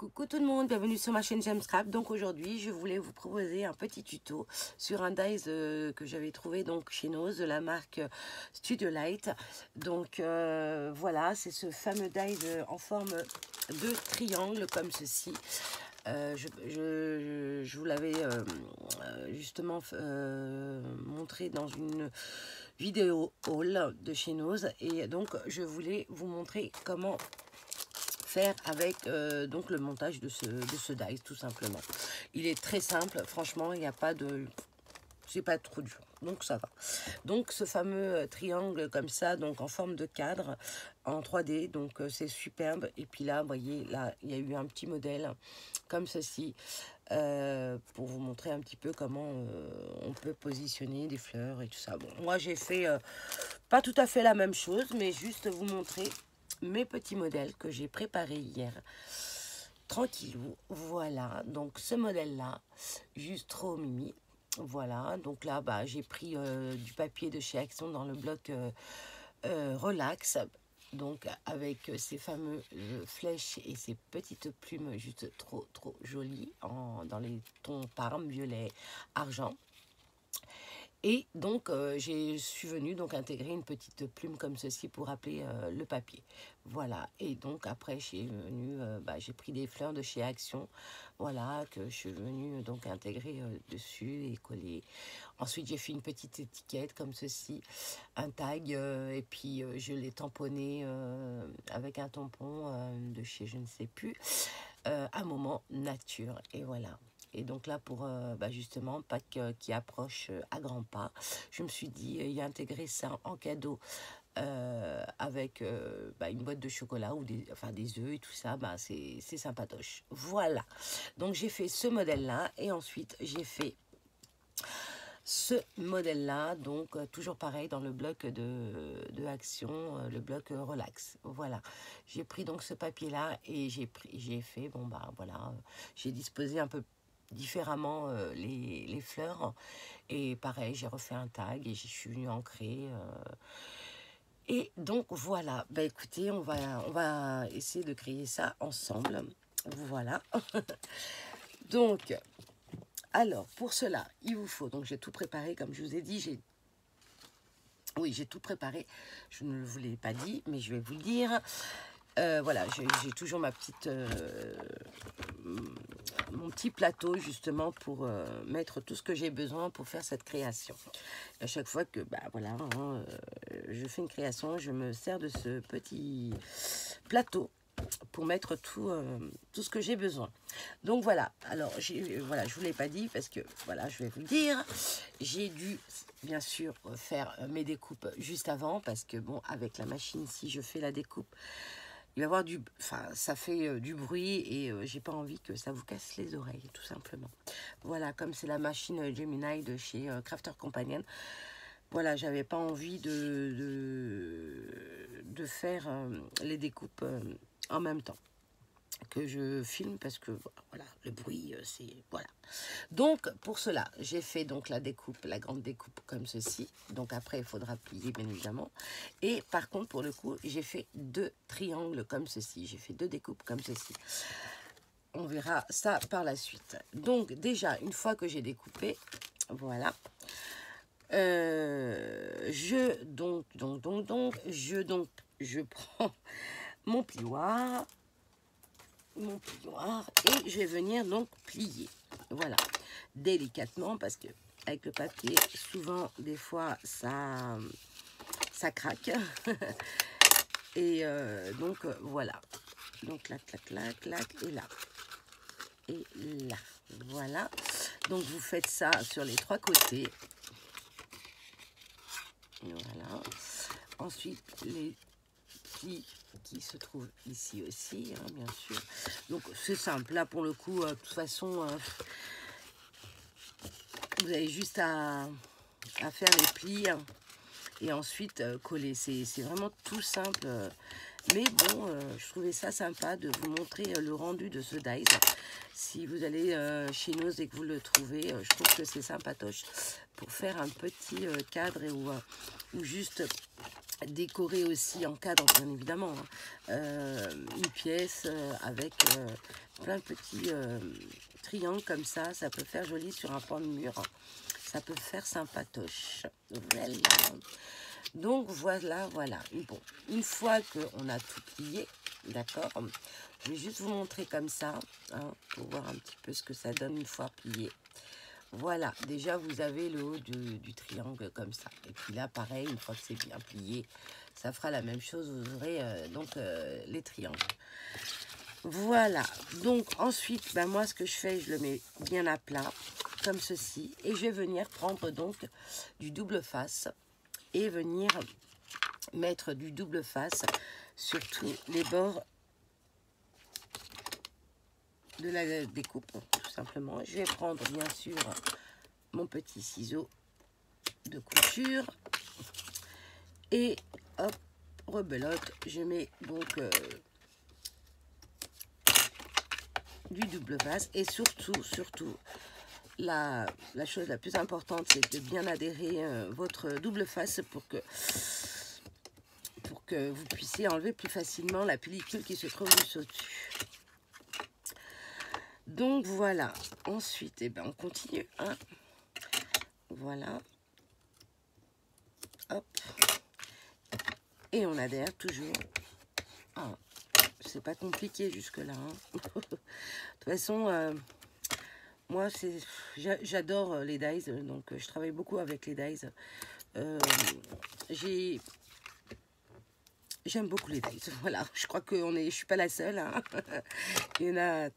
Coucou tout le monde, bienvenue sur ma chaîne J'aime Scrap. Donc aujourd'hui je voulais vous proposer un petit tuto sur un dies que j'avais trouvé donc chez Nose de la marque Studio Light. Donc voilà, c'est ce fameux dies en forme de triangle comme ceci. Je vous l'avais justement montré dans une vidéo haul de chez Nose, et donc je voulais vous montrer comment faire avec donc le montage de ce dies tout simplement. Il est très simple, franchement, il n'y a pas de... c'est pas trop dur, donc ça va. Donc ce fameux triangle comme ça, donc en forme de cadre en 3D, donc c'est superbe. Et puis là, vous voyez, là, il y a eu un petit modèle comme ceci pour vous montrer un petit peu comment on peut positionner des fleurs et tout ça. Bon, moi j'ai fait pas tout à fait la même chose, mais juste vous montrer mes petits modèles que j'ai préparés hier tranquillou. Voilà, donc ce modèle là, juste trop mimi. Voilà, donc là bah, j'ai pris du papier de chez Action dans le bloc relax, donc avec ces fameux flèches et ces petites plumes juste trop jolies dans les tons parme, violet, argent. Et donc, je suis venue donc intégrer une petite plume comme ceci pour appeler le papier. Voilà. Et donc, après, j'ai pris des fleurs de chez Action. Voilà, que je suis venue donc intégrer dessus et coller. Ensuite, j'ai fait une petite étiquette comme ceci, un tag. Et puis, je l'ai tamponné avec un tampon de chez je ne sais plus. Un moment nature. Et voilà. Et donc là, pour justement Pâques qui approche à grands pas, je me suis dit y intégrer ça en cadeau avec une boîte de chocolat ou des œufs et tout ça, c'est sympatoche. Voilà, donc j'ai fait ce modèle-là et ensuite j'ai fait ce modèle-là, donc toujours pareil dans le bloc de Action, le bloc relax. Voilà, j'ai pris donc ce papier-là et j'ai fait, j'ai disposé un peu différemment les fleurs, et pareil j'ai refait un tag et j'y suis venue ancrer et donc voilà, écoutez, on va essayer de créer ça ensemble. Voilà. Donc alors pour cela il vous faut, donc j'ai tout préparé comme je vous ai dit, j'ai tout préparé, je ne vous l'ai pas dit mais je vais vous le dire. Voilà, j'ai toujours ma petite mon petit plateau justement pour mettre tout ce que j'ai besoin pour faire cette création. À chaque fois que je fais une création, je me sers de ce petit plateau pour mettre tout ce que j'ai besoin. Donc voilà, alors je vous l'ai pas dit parce que voilà, je vais vous le dire, j'ai dû bien sûr faire mes découpes juste avant parce que bon, avec la machine, si je fais la découpe, il va y avoir ça fait du bruit et j'ai pas envie que ça vous casse les oreilles, tout simplement. Voilà, comme c'est la machine Gemini de chez Crafter Companion. Voilà, j'avais pas envie de faire les découpes en même temps que je filme parce que voilà, le bruit c'est voilà. Donc pour cela j'ai fait donc la découpe, la grande découpe comme ceci. Donc après il faudra plier bien évidemment, et par contre pour le coup j'ai fait 2 triangles comme ceci, j'ai fait 2 découpes comme ceci. On verra ça par la suite. Donc déjà une fois que j'ai découpé, voilà, je prends mon plioir et je vais venir donc plier, voilà, délicatement parce que avec le papier souvent des fois ça craque et donc voilà, donc clac clac clac clac et là voilà. Donc vous faites ça sur les 3 côtés, voilà. Ensuite les plis qui se trouve ici aussi, hein, bien sûr. Donc c'est simple, là pour le coup, de toute façon, vous avez juste à faire les plis et ensuite coller. C'est vraiment tout simple. Mais bon, je trouvais ça sympa de vous montrer le rendu de ce dies. Si vous allez chez Nose et que vous le trouvez, je trouve que c'est sympatoche pour faire un petit cadre ou juste décorer aussi en cadre, bien évidemment, une pièce avec plein de petits triangles comme ça peut faire joli sur un pan de mur, ça peut faire sympatoche. Voilà. Donc voilà. Bon, une fois qu'on a tout plié, d'accord, je vais juste vous montrer comme ça, hein, pour voir un petit peu ce que ça donne une fois plié. Voilà, déjà vous avez le haut du triangle comme ça. Et puis là, pareil, une fois que c'est bien plié, ça fera la même chose, vous aurez les triangles. Voilà, donc ensuite, ben moi ce que je fais, je le mets bien à plat, comme ceci. Et je vais venir prendre donc du double face et venir mettre du double face sur tous les bords de la découpe, tout simplement. Je vais prendre bien sûr mon petit ciseau de couture et hop, rebelote, je mets donc du double face. Et surtout la chose la plus importante, c'est de bien adhérer votre double face pour que vous puissiez enlever plus facilement la pellicule qui se trouve juste au-dessus. Donc voilà, ensuite, eh ben, on continue, hein. Voilà, hop, et on adhère toujours. Ah, c'est pas compliqué jusque là, hein. De toute façon, moi j'adore les dies, donc je travaille beaucoup avec les dies. J'aime beaucoup les dies, voilà. Je crois que je suis pas la seule, hein. Il y en a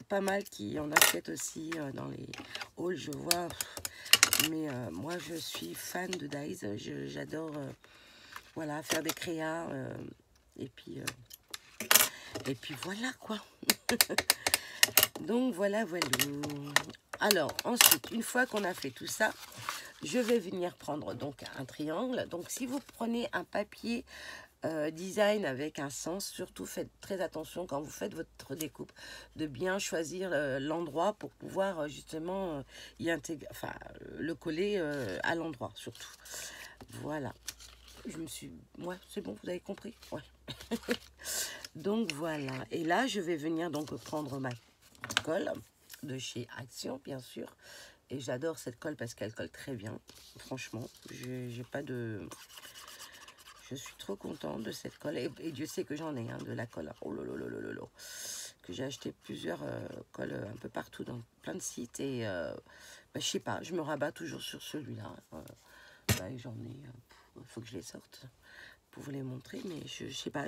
pas mal qui en achètent aussi dans les hauls, je vois. Mais moi, je suis fan de dies. J'adore voilà, faire des créas. Et puis voilà, quoi. Donc, voilà. Alors, ensuite, une fois qu'on a fait tout ça, je vais venir prendre donc un triangle. Donc, si vous prenez un papier design avec un sens, surtout faites très attention quand vous faites votre découpe de bien choisir l'endroit pour pouvoir justement y intégrer, enfin le coller à l'endroit surtout. Voilà, ouais, c'est bon, vous avez compris, ouais. Donc voilà, et là je vais venir donc prendre ma colle de chez Action, bien sûr, et j'adore cette colle parce qu'elle colle très bien, franchement. J'ai pas de... Je suis trop contente de cette colle. Et Dieu sait que j'en ai, hein, de la colle. Oh là là là là là. Que j'ai acheté plusieurs colles un peu partout dans plein de sites. Et bah, je sais pas, je me rabats toujours sur celui-là. Bah, j'en ai. Il faut que je les sorte pour vous les montrer. Mais je sais pas,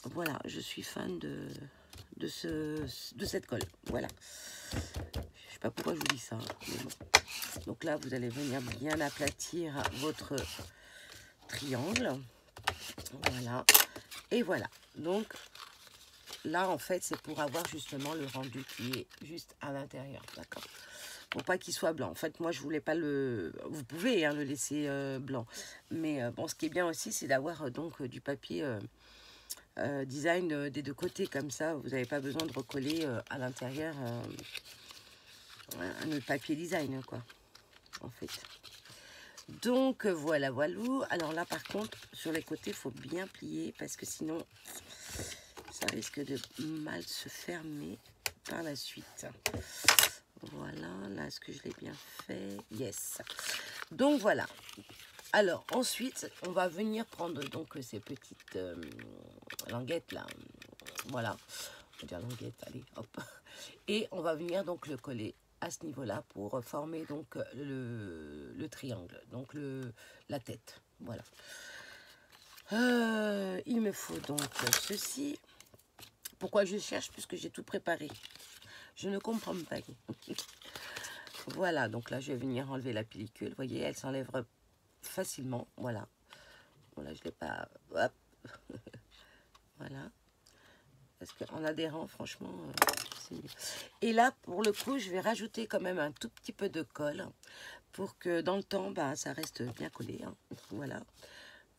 voilà, je suis fan de cette colle. Voilà. Je sais pas pourquoi je vous dis ça. Mais bon. Donc là, vous allez venir bien aplatir votre triangle, voilà, et voilà. Donc là en fait c'est pour avoir justement le rendu qui est juste à l'intérieur, d'accord, pour pas qu'il soit blanc. En fait moi je voulais pas vous pouvez hein, le laisser blanc, mais bon, ce qui est bien aussi c'est d'avoir donc du papier design des deux côtés, comme ça vous n'avez pas besoin de recoller à l'intérieur un autre papier design, quoi, en fait. Donc voilà. Alors là par contre sur les côtés il faut bien plier parce que sinon ça risque de mal se fermer par la suite. Voilà, là est-ce que je l'ai bien fait? Yes. Donc voilà. Alors ensuite on va venir prendre donc ces petites languettes là. Voilà, on va dire languettes, allez hop. Et on va venir donc le coller à ce niveau-là pour former donc le triangle, donc la tête. Voilà. Il me faut donc ceci. Pourquoi je cherche? Puisque j'ai tout préparé. Je ne comprends pas. Voilà, donc là je vais venir enlever la pellicule. Vous voyez, elle s'enlèvera facilement. Voilà. Voilà, je ne l'ai pas. Hop. Voilà. Parce qu'en adhérant, franchement, c'est mieux. Et là, pour le coup, je vais rajouter quand même un tout petit peu de colle pour que dans le temps, bah, ça reste bien collé, hein. Voilà.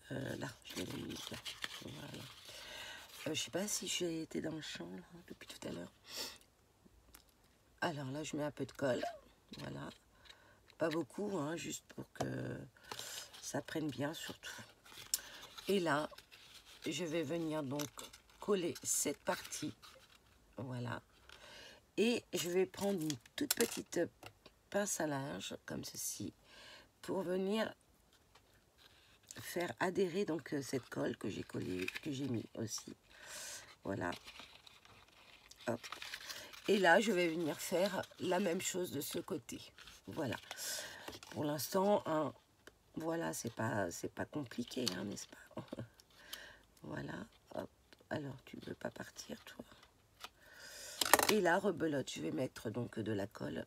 Là, je l'ai mis là. Voilà. Je sais pas si j'ai été dans le champ là, depuis tout à l'heure. Alors là, je mets un peu de colle. Voilà. Pas beaucoup, hein, juste pour que ça prenne bien surtout. Et là, je vais venir donc coller cette partie, voilà. Et je vais prendre une toute petite pince à linge, comme ceci, pour venir faire adhérer donc cette colle que j'ai collée, que j'ai mis aussi. Voilà. Hop. Et là, je vais venir faire la même chose de ce côté. Voilà. Pour l'instant, hein, voilà, c'est pas compliqué, hein, n'est-ce pas? Voilà. Hop. Alors, tu veux pas partir, toi? Et là, rebelote, je vais mettre donc de la colle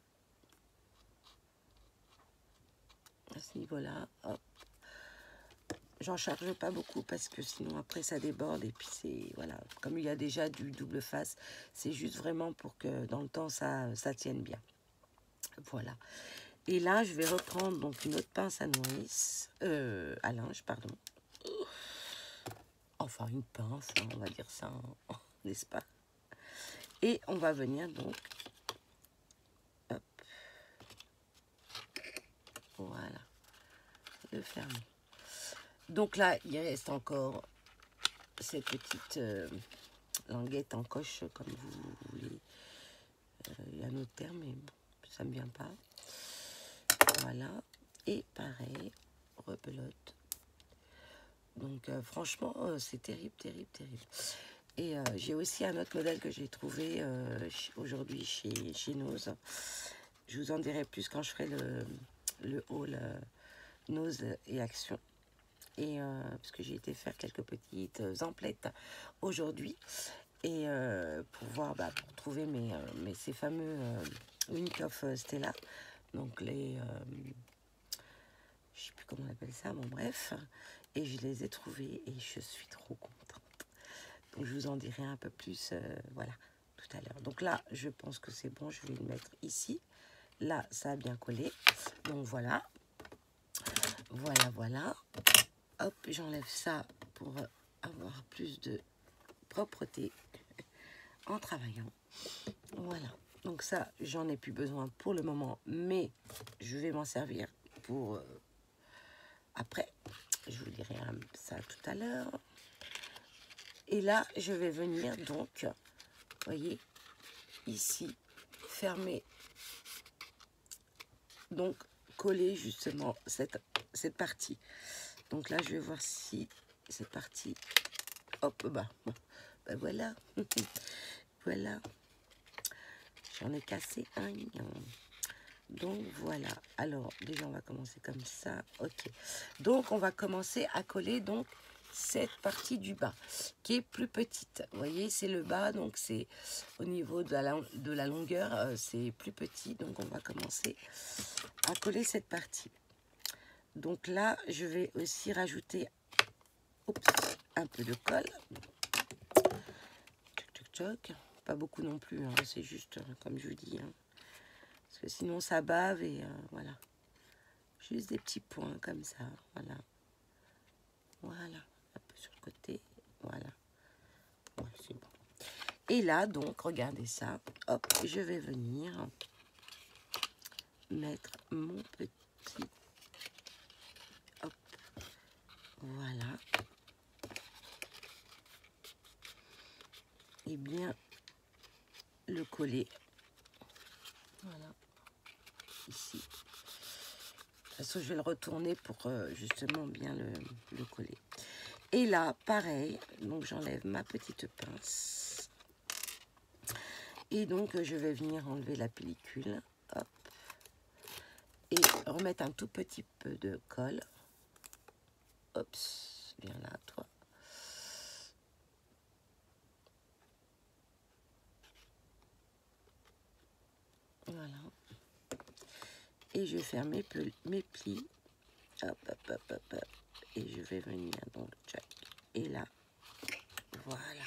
à ce niveau-là. Hop. J'en charge pas beaucoup parce que sinon après ça déborde et puis c'est voilà, comme il y a déjà du double face, c'est juste vraiment pour que dans le temps ça tienne bien. Voilà. Et là je vais reprendre donc une autre pince à nourrice, à linge pardon. Enfin une pince, hein, on va dire ça, hein, n'est-ce pas? Et on va venir donc, hop, voilà, le fermer. Donc là, il reste encore cette petite languette en coche, comme vous voulez. Il y a un autre terme, mais bon, ça ne me vient pas. Voilà. Et pareil, rebelote. Donc franchement, c'est terrible, terrible, terrible. Et j'ai aussi un autre modèle que j'ai trouvé aujourd'hui chez Nose. Je vous en dirai plus quand je ferai le haul Nose et Action. Et parce que j'ai été faire quelques petites emplettes aujourd'hui et pour voir, pour trouver ces fameux Unicef Stella, donc les je sais plus comment on appelle ça, bon bref, et je les ai trouvés et je suis trop contente. Donc je vous en dirai un peu plus voilà, tout à l'heure. Donc là je pense que c'est bon, je vais le mettre ici. Là ça a bien collé, donc voilà, voilà. Hop, j'enlève ça pour avoir plus de propreté en travaillant. Voilà, donc ça, j'en ai plus besoin pour le moment, mais je vais m'en servir pour après. Je vous dirai ça tout à l'heure. Et là, je vais venir donc, vous voyez, ici, fermer, donc coller justement cette partie. Donc là, je vais voir si cette partie, hop, voilà, voilà, j'en ai cassé un, donc voilà. Alors déjà, on va commencer comme ça, ok. Donc on va commencer à coller donc cette partie du bas qui est plus petite. Vous voyez, c'est le bas, donc c'est au niveau de la longueur, c'est plus petit. Donc on va commencer à coller cette partie. Donc là, je vais aussi rajouter un peu de colle. Pas beaucoup non plus, hein, c'est juste comme je vous dis. Hein, parce que sinon ça bave et voilà. Juste des petits points comme ça. Voilà. Voilà. Un peu sur le côté. Voilà. Ouais, c'est bon. Et là, donc, regardez ça. Hop, je vais venir mettre mon petit. Hop. Voilà. Et bien le coller. Voilà. Ici. De toute façon, je vais le retourner pour justement bien le coller. Et là, pareil, donc j'enlève ma petite pince. Et donc, je vais venir enlever la pellicule. Hop. Et remettre un tout petit peu de colle. Hop, viens là, toi. Voilà. Et je vais faire mes plis. Hop, hop, hop, hop, hop. Et je vais venir donc, tchac. Et là, voilà.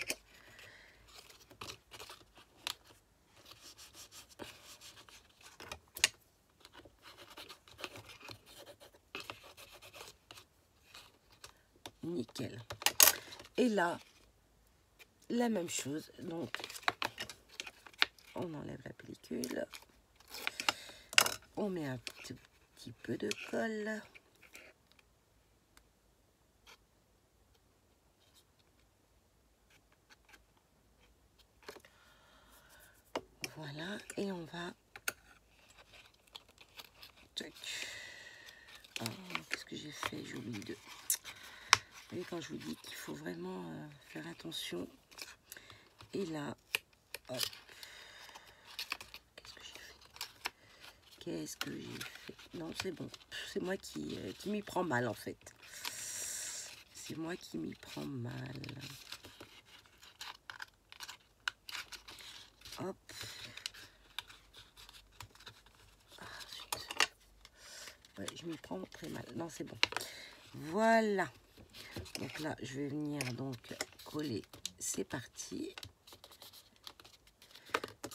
Nickel. Et là, la même chose. Donc, on enlève la pellicule. On met un petit peu de colle. Voilà, et on va... Oh, qu'est-ce que j'ai fait? J'ai oublié de... Vous voyez, quand je vous dis qu'il faut vraiment faire attention. Et là, hop. Qu'est-ce que j'ai fait? Non, c'est bon. C'est moi qui m'y prend mal, en fait. C'est moi qui m'y prends mal. Hop. Ah, zut. Ouais, je m'y prends très mal. Non, c'est bon. Voilà. Donc là, je vais venir donc coller. C'est parti.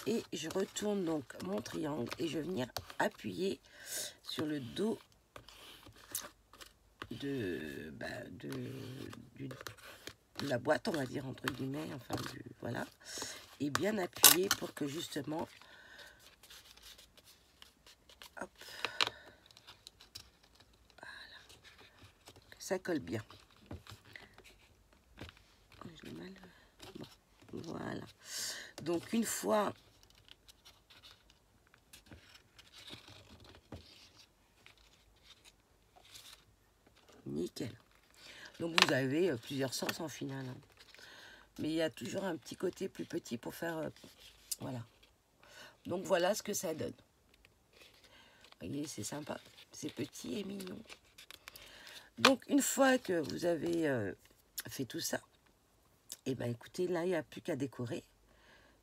Et je retourne donc mon triangle et je vais venir appuyer sur le dos de la boîte, on va dire, entre guillemets, enfin, voilà. Et bien appuyer pour que justement, hop, voilà, que ça colle bien. Je l'ai mal. Bon, voilà. Donc une fois nickel. Donc vous avez plusieurs sens en finale, hein. Mais il y a toujours un petit côté plus petit pour faire voilà. Donc voilà ce que ça donne. Vous voyez, c'est sympa, c'est petit et mignon. Donc une fois que vous avez fait tout ça, et ben écoutez, là il n'y a plus qu'à décorer.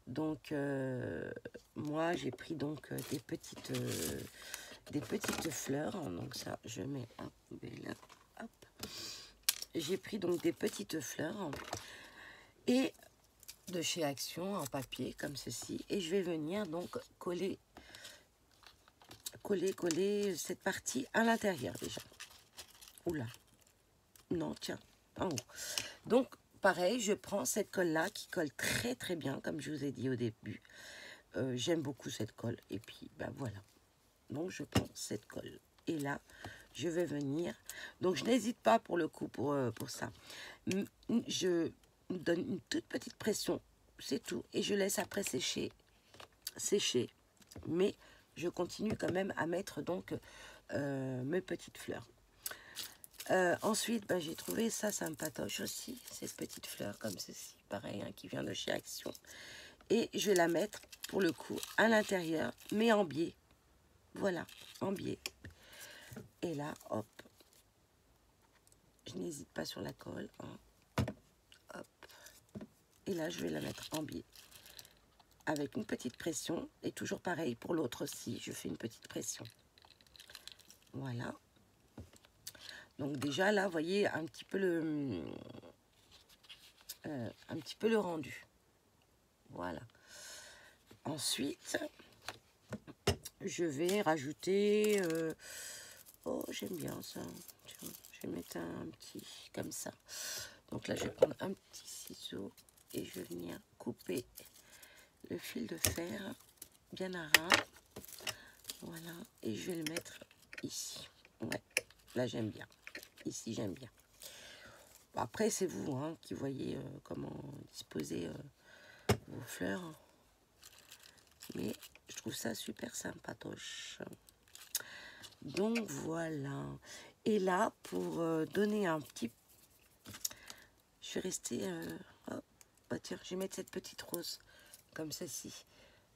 Donc moi j'ai pris donc des petites fleurs. Donc ça je mets un là, hop. J'ai pris donc des petites fleurs et de chez Action en papier comme ceci, et je vais venir donc coller cette partie à l'intérieur déjà. Oula, non, tiens, en haut. Donc pareil, je prends cette colle là qui colle très très bien comme je vous ai dit au début. J'aime beaucoup cette colle, et puis ben voilà. Donc je prends cette colle et là je vais venir, donc je n'hésite pas pour le coup pour ça, je donne une toute petite pression, c'est tout, et je laisse après sécher, mais je continue quand même à mettre donc mes petites fleurs. Ensuite ben, j'ai trouvé ça sympatoche aussi, cette petite fleur comme ceci, pareil, hein, qui vient de chez Action, et je vais la mettre pour le coup à l'intérieur mais en biais. Voilà, en biais. Et là, hop, je n'hésite pas sur la colle, hein. Hop, et là je vais la mettre en biais avec une petite pression, et toujours pareil pour l'autre aussi, je fais une petite pression. Voilà. Donc déjà là, vous voyez un petit peu le rendu. Voilà. Ensuite, je vais rajouter... oh, j'aime bien ça. Tiens, je vais mettre un petit comme ça. Donc là, je vais prendre un petit ciseau et je vais venir couper le fil de fer bien à ras. Voilà. Et je vais le mettre ici. Ouais, là, j'aime bien. Ici, j'aime bien. Bon, après, c'est vous hein, qui voyez comment disposer vos fleurs. Mais je trouve ça super sympatoche. Donc voilà. Et là, pour donner un petit... Je vais rester... oh, bah tiens, je vais mettre cette petite rose comme ceci,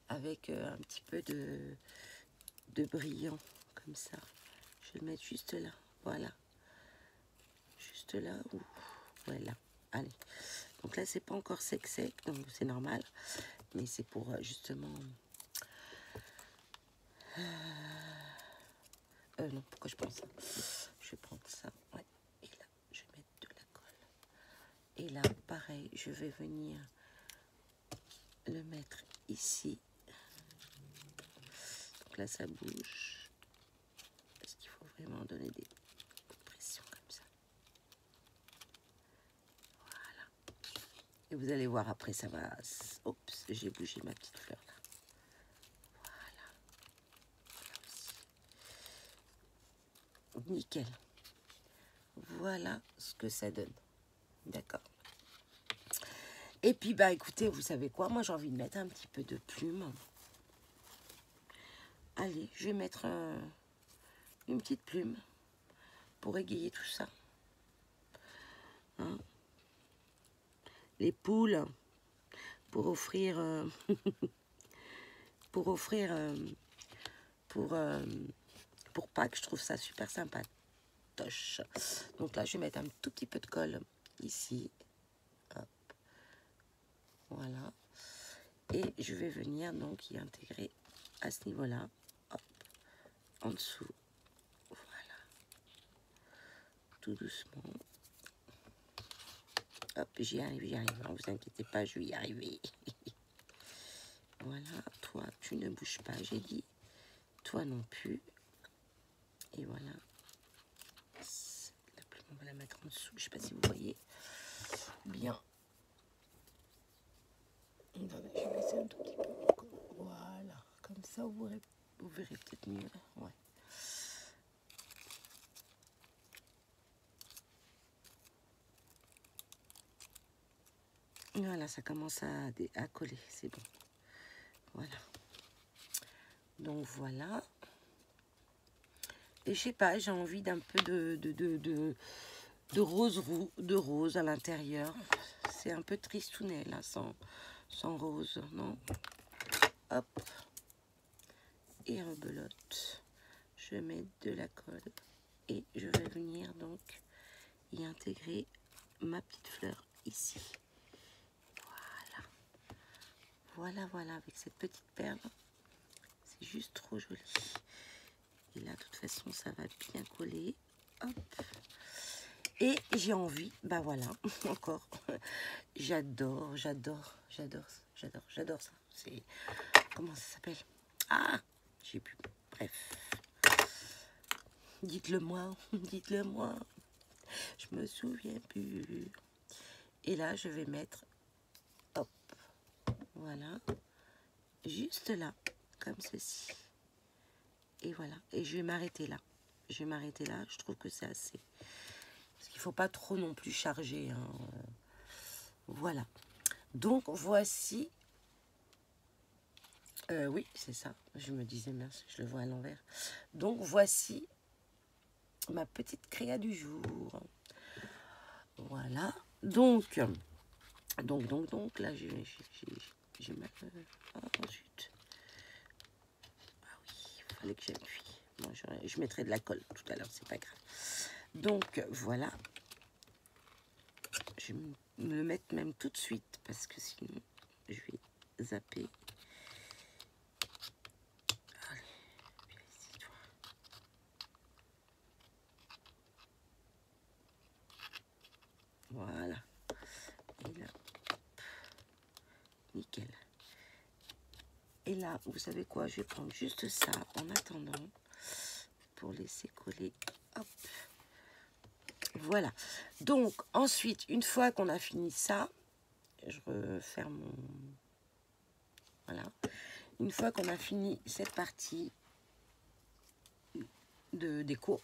avec un petit peu de brillant, comme ça. Je vais le mettre juste là. Voilà. Juste là. Ouh, voilà. Allez. Donc là, c'est pas encore sec, donc c'est normal. Mais c'est pour justement... non, pourquoi je prends ça? Je vais prendre ça, ouais. Et là, je vais mettre de la colle. Et là, pareil, je vais venir le mettre ici. Donc là, ça bouge. Parce qu'il faut vraiment donner des pressions comme ça. Voilà. Et vous allez voir après, ça va... Oups, j'ai bougé ma petite fleur là. Nickel. Voilà ce que ça donne. D'accord. Et puis, bah écoutez, vous savez quoi? Moi, j'ai envie de mettre un petit peu de plume. allez, je vais mettre une petite plume pour égayer tout ça. Hein? Les poules, pour offrir, pour offrir, pour Pâques, je trouve ça super sympatoche. Donc là, je vais mettre un tout petit peu de colle ici. Hop. Voilà. Et je vais venir donc y intégrer à ce niveau-là. Hop. En dessous. Voilà. Tout doucement. Hop, j'y arrive, j'y arrive. Ne vous inquiétez pas, je vais y arriver. Voilà, toi, tu ne bouges pas, j'ai dit. Toi non plus. Et voilà. La plume, on va la mettre en dessous. Je ne sais pas si vous voyez bien. Je vais baisser un tout petit peu. Voilà. Comme ça, vous verrez peut-être mieux. Ouais. Voilà, ça commence à coller, c'est bon. Voilà. Donc voilà. Et je sais pas, j'ai envie d'un peu de rose roux, de rose à l'intérieur. C'est un peu tristounet là, sans rose, non? Hop. Et rebelote. Je mets de la colle. Et je vais venir donc y intégrer ma petite fleur ici. Voilà. Voilà, voilà, avec cette petite perle. C'est juste trop joli. Et là, de toute façon, ça va bien coller. Hop. Et j'ai envie, bah voilà, encore. J'adore ça. C'est, comment ça s'appelle? Ah, j'ai plus. Bref. Dites-le moi, dites-le moi. Je me souviens plus. Et là, je vais mettre, hop, voilà, juste là, comme ceci. Et voilà, et je vais m'arrêter là. Je trouve que c'est assez. Parce qu'il ne faut pas trop non plus charger. Hein. Voilà. Donc, voici. Oui, c'est ça. Je me disais, mince, je le vois à l'envers. Donc, voici ma petite créa du jour. Voilà. Donc là, j'ai mal. Ensuite. Ah oui, il fallait que j'appuie. Moi, je mettrai de la colle tout à l'heure, c'est pas grave. Donc, voilà. Je vais me le mettre même tout de suite parce que sinon, je vais zapper. Allez, viens ici, toi. Voilà. Et là, nickel. Et là, vous savez quoi? Je vais prendre juste ça en attendant pour laisser coller. Hop. Voilà. Donc, ensuite, une fois qu'on a fini ça, je referme mon... Voilà. Une fois qu'on a fini cette partie de déco,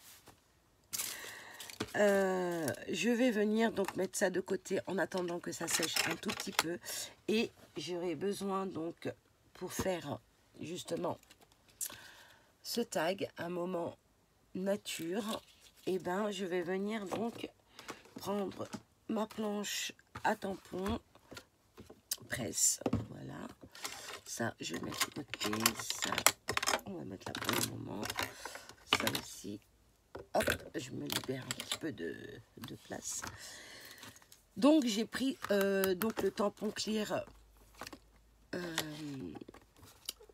je vais venir donc mettre ça de côté en attendant que ça sèche un tout petit peu. Et j'aurai besoin donc pour faire justement ce tag, un moment nature, et ben je vais venir donc prendre ma planche à tampon presse. Voilà. Ça, je vais mettre de côté. Ça, on va mettre là pour le moment. Ça aussi. Hop, je me libère un petit peu de place. Donc, j'ai pris donc le tampon clear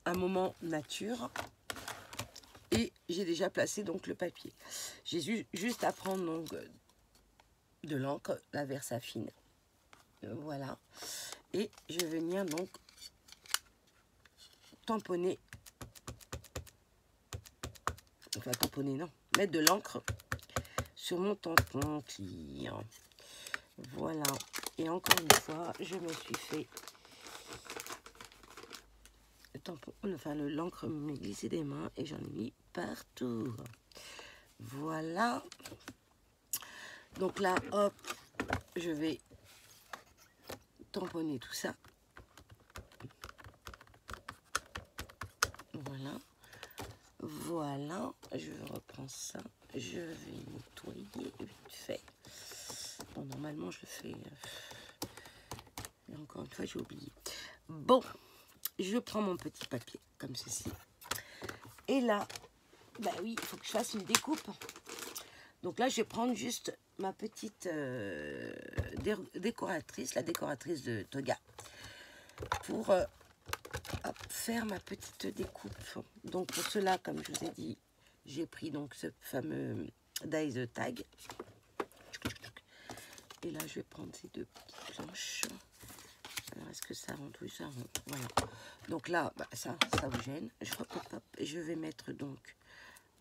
un moment nature. Et j'ai déjà placé donc le papier. J'ai juste à prendre donc de l'encre, la Versafine. Voilà. Et je vais venir donc tamponner. Enfin, tamponner, non. Mettre de l'encre sur mon tampon clear. Voilà. Et encore une fois, je me suis fait le tampon, enfin l'encre m'est glissé des mains et j'en ai mis partout. Voilà. Donc là, hop, je vais tamponner tout ça. Voilà. Voilà, je reprends ça. Je vais nettoyer vite fait. Bon, normalement, je le fais. Mais encore une fois, j'ai oublié. Bon, je prends mon petit papier, comme ceci. Et là, bah oui, il faut que je fasse une découpe. Donc là, je vais prendre juste ma petite décoratrice, la décoratrice de Toga, pour faire ma petite découpe. Donc pour cela, comme je vous ai dit, j'ai pris donc ce fameux dies tag. Et là, je vais prendre ces deux petites planches. Alors, est-ce que ça rentre? Oui, ça rentre. Voilà. Donc là, bah, ça vous gêne. Je recoupe, hop, et je vais mettre donc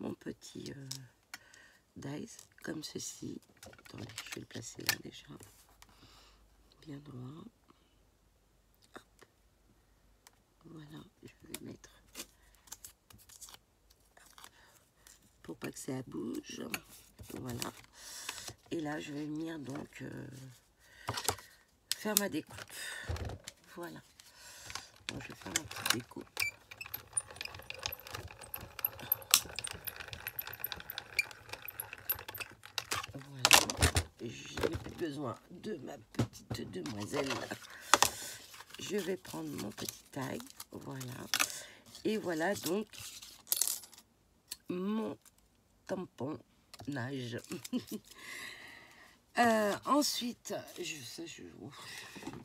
mon petit dies comme ceci. Attendez, je vais le placer là déjà. Bien droit. Hop. Voilà, je vais mettre. Pour pas que ça bouge. Voilà. Et là, je vais venir donc faire ma découpe. Voilà. Donc, je vais faire ma petite découpe. Voilà. Je n'ai plus besoin de ma petite demoiselle. Je vais prendre mon petit tag. Voilà. Et voilà donc mon tampon nage. Ensuite, je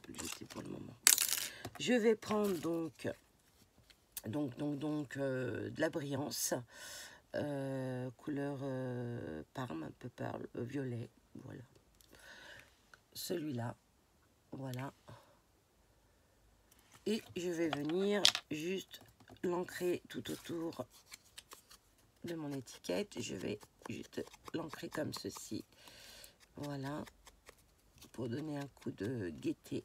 peux le jeter pour le moment. Je vais prendre donc de la brillance, couleur parme, un peu violet, voilà. Celui-là, voilà. Et je vais venir juste l'ancrer tout autour de mon étiquette. Je vais juste l'ancrer comme ceci. Voilà, pour donner un coup de gaieté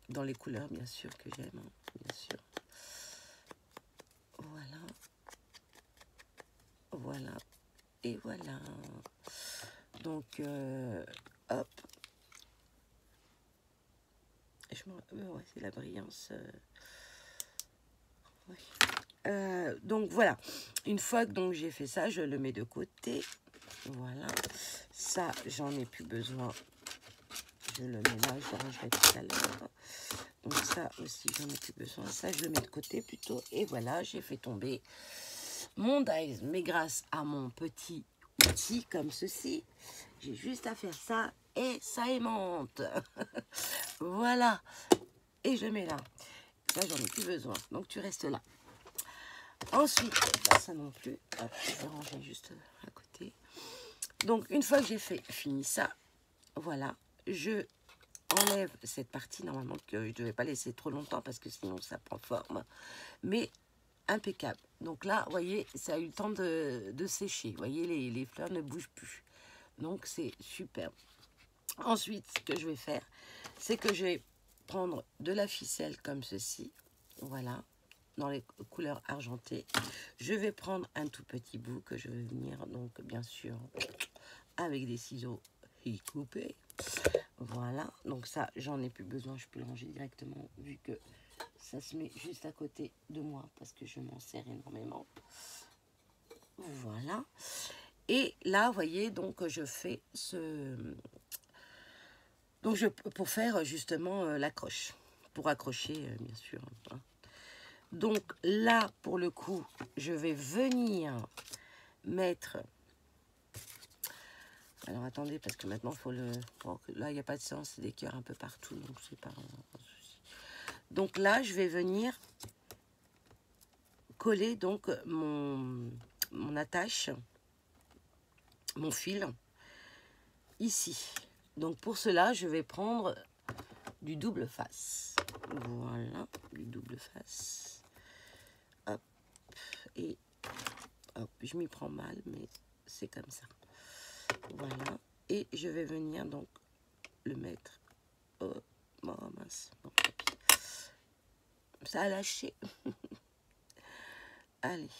dans les couleurs bien sûr que j'aime, hein, bien sûr. Voilà, voilà et voilà. Donc hop, ouais, c'est la brillance. Ouais. Donc voilà, une fois que donc j'ai fait ça, je le mets de côté. Voilà, ça j'en ai plus besoin. Je le mets là, je le rangerai tout à l'heure. Donc ça aussi j'en ai plus besoin. Ça je le mets de côté plutôt. Et voilà, j'ai fait tomber mon dies. Mais grâce à mon petit outil comme ceci, j'ai juste à faire ça et ça aimante. Voilà. Et je mets là. Ça j'en ai plus besoin. Donc tu restes là. Ensuite, bah, ça non plus. Hop, je vais ranger juste à côté. Donc une fois que j'ai fini ça, voilà, je enlève cette partie normalement que je ne devais pas laisser trop longtemps parce que sinon ça prend forme. Mais impeccable. Donc là, vous voyez, ça a eu le temps de sécher. Vous voyez, les fleurs ne bougent plus. Donc c'est superbe. Ensuite, ce que je vais faire, c'est que je vais prendre de la ficelle comme ceci. Voilà, dans les couleurs argentées. Je vais prendre un tout petit bout que je vais venir, donc bien sûr, avec des ciseaux y couper. Voilà, donc ça, j'en ai plus besoin. Je peux le ranger directement vu que ça se met juste à côté de moi parce que je m'en sers énormément. Voilà. Et là, vous voyez, donc je fais ce... Donc pour faire justement l'accroche. Pour accrocher, bien sûr. Hein. Donc là, pour le coup, je vais venir mettre... Alors attendez, parce que maintenant, il faut le... Bon, là, il n'y a pas de sens, c'est des cœurs un peu partout, donc c'est pas un souci. Donc là, je vais venir coller donc mon attache, mon fil, ici. Donc pour cela, je vais prendre du double face. Voilà, du double face. Hop, et hop, je m'y prends mal, mais c'est comme ça. Voilà, et je vais venir donc le mettre. Oh, mince, bon, ça a lâché. Allez,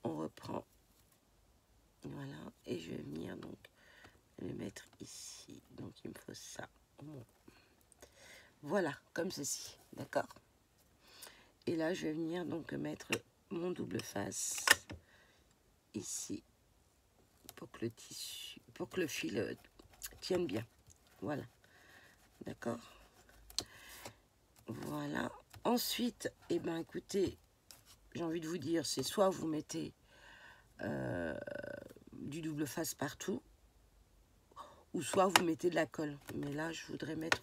on reprend. Voilà, et je vais venir donc le mettre ici. Donc il me faut ça. Bon. Voilà, comme ceci, d'accord. Et là, je vais venir donc mettre mon double face ici pour que le tissu, pour que le fil tienne bien. Voilà, d'accord. Voilà. Ensuite, eh ben, écoutez, j'ai envie de vous dire, c'est soit vous mettez du double face partout, ou soit vous mettez de la colle. Mais là, je voudrais mettre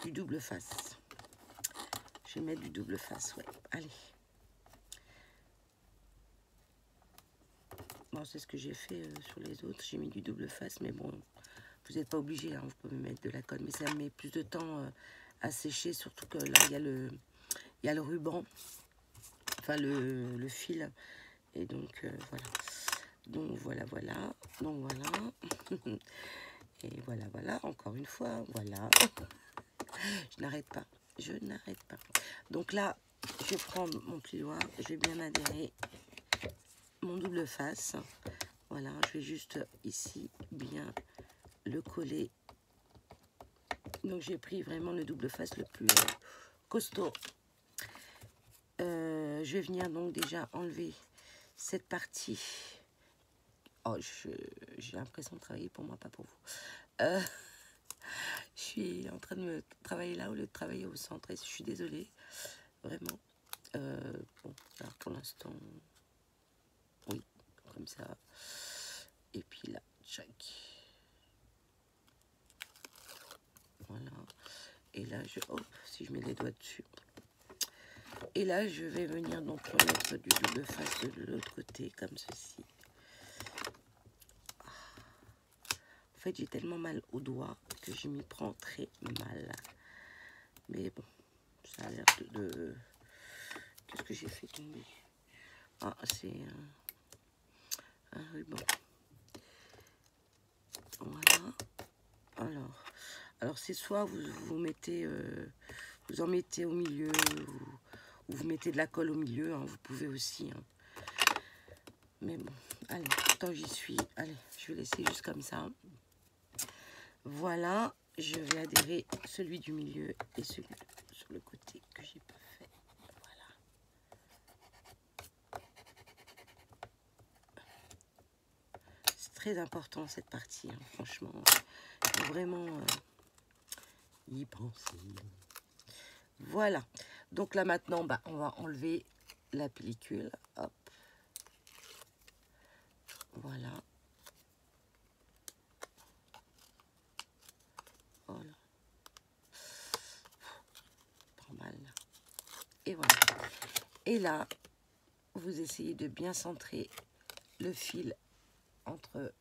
du double face. Je vais mettre du double face, ouais. Allez. Bon, c'est ce que j'ai fait sur les autres. J'ai mis du double face, mais bon, vous n'êtes pas obligé, hein, vous pouvez mettre de la colle. Mais ça met plus de temps à sécher, surtout que là, il y a le ruban, enfin le fil. Et donc, voilà. Donc, voilà. Donc, voilà. Et voilà, encore une fois, voilà. Je n'arrête pas. Donc là, je vais prendre mon plioir, je vais bien adhérer mon double face. Voilà, je vais juste ici bien le coller. Donc j'ai pris vraiment le double face le plus costaud. Je vais venir donc déjà enlever cette partie. Oh, j'ai l'impression de travailler pour moi, pas pour vous. Je suis en train de me travailler là au lieu de travailler au centre. Et je suis désolée, vraiment. Bon, alors pour l'instant, oui, comme ça. Et puis là, tchac. Voilà. Et là, si je mets les doigts dessus. Et là, je vais venir donc remettre du double face de l'autre côté, comme ceci. En fait, j'ai tellement mal aux doigts que je m'y prends très mal. Mais bon, ça a l'air de... Qu'est-ce que j'ai fait tomber? Ah, c'est un ruban. Voilà. Alors c'est soit vous mettez, vous en mettez au milieu, ou vous mettez de la colle au milieu, hein, vous pouvez aussi. Hein. Mais bon, allez, tant j'y suis, allez, je vais laisser juste comme ça. Voilà, je vais adhérer celui du milieu et celui sur le côté que j'ai pas fait. Voilà. C'est très important cette partie, hein, franchement. Il faut vraiment y penser. Voilà. Donc là maintenant, bah, on va enlever la pellicule. Hop. Voilà. Voilà. Pas mal. Et voilà. Et là, vous essayez de bien centrer le fil entre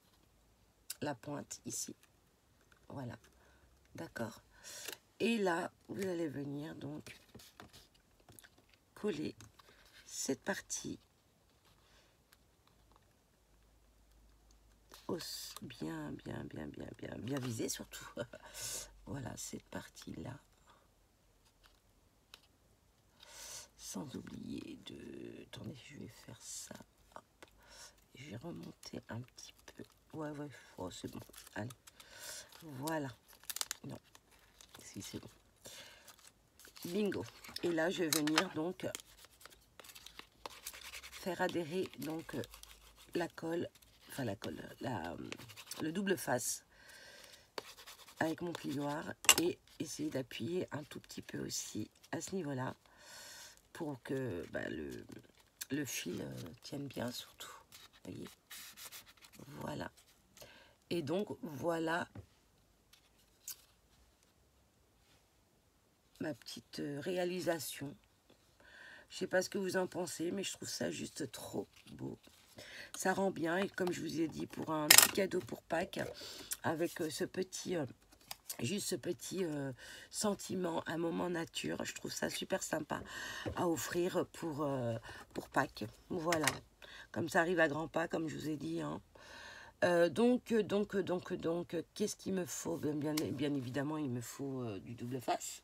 la pointe ici. Voilà. D'accord. Et là, vous allez venir donc coller cette partie bien visée surtout. Voilà, cette partie-là. Sans oublier de... Attendez, je vais faire ça. Hop. Je vais remonter un petit peu. Ouais, oh, c'est bon. Allez. Voilà. Non. Si, c'est bon. Bingo. Et là, je vais venir donc faire adhérer donc la colle, enfin la colle, le double face avec mon plioir et essayer d'appuyer un tout petit peu aussi à ce niveau-là pour que bah, le fil tienne bien surtout. Voyez. Voilà. Et donc voilà ma petite réalisation. Je sais pas ce que vous en pensez, mais je trouve ça juste trop beau. Ça rend bien et comme je vous ai dit, pour un petit cadeau pour Pâques, avec ce petit, juste ce petit sentiment, un moment nature, je trouve ça super sympa à offrir pour Pâques. Voilà, comme ça arrive à grands pas, comme je vous ai dit. Hein. Donc, qu'est-ce qu'il me faut? Bien évidemment, il me faut du double face.